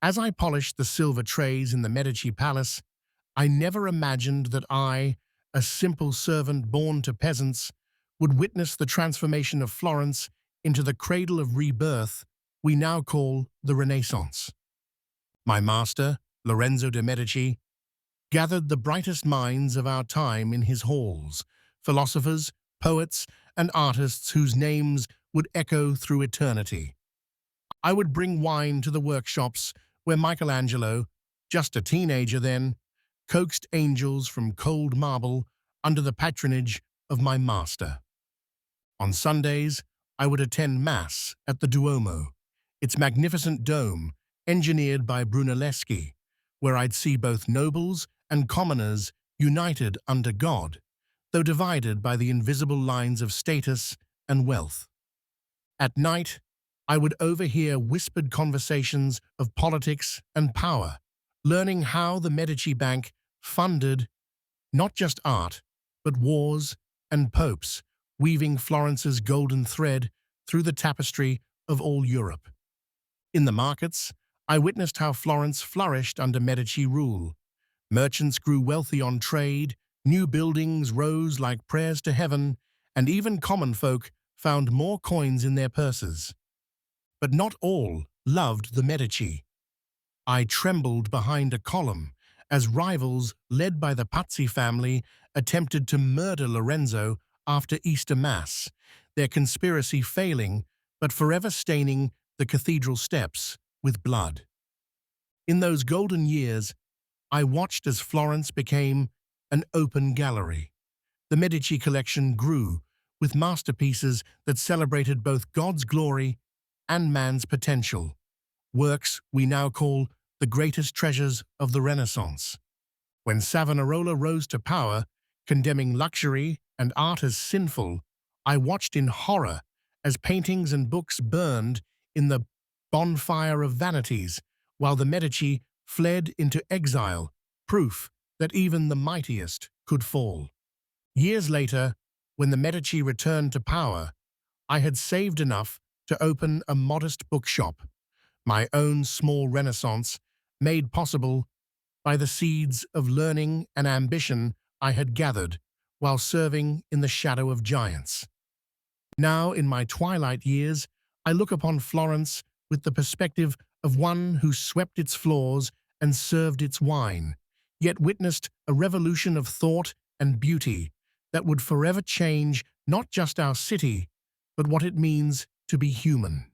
As I polished the silver trays in the Medici palace, I never imagined that I, a simple servant born to peasants, would witness the transformation of Florence into the cradle of rebirth we now call the Renaissance. My master, Lorenzo de' Medici, gathered the brightest minds of our time in his halls, philosophers, poets, and artists whose names would echo through eternity. I would bring wine to the workshops where Michelangelo, just a teenager then, coaxed angels from cold marble under the patronage of my master. On Sundays, I would attend Mass at the Duomo, its magnificent dome, engineered by Brunelleschi, where I'd see both nobles and commoners united under God, though divided by the invisible lines of status and wealth. At night, I would overhear whispered conversations of politics and power, learning how the Medici Bank funded not just art, but wars and popes, weaving Florence's golden thread through the tapestry of all Europe. In the markets, I witnessed how Florence flourished under Medici rule. Merchants grew wealthy on trade, new buildings rose like prayers to heaven, and even common folk found more coins in their purses. But not all loved the Medici. I trembled behind a column as rivals led by the Pazzi family attempted to murder Lorenzo after Easter Mass, their conspiracy failing but forever staining the cathedral steps with blood. In those golden years, I watched as Florence became an open gallery. The Medici collection grew, with masterpieces that celebrated both God's glory and man's potential, works we now call the greatest treasures of the Renaissance. When Savonarola rose to power, condemning luxury and art as sinful, I watched in horror as paintings and books burned in the bonfire of vanities, while the Medici fled into exile, proof that even the mightiest could fall. Years later, when the Medici returned to power, I had saved enough to open a modest bookshop, my own small Renaissance, made possible by the seeds of learning and ambition I had gathered while serving in the shadow of giants. Now, in my twilight years, I look upon Florence with the perspective of one who swept its floors and served its wine, yet witnessed a revolution of thought and beauty that would forever change not just our city, but what it means to be human.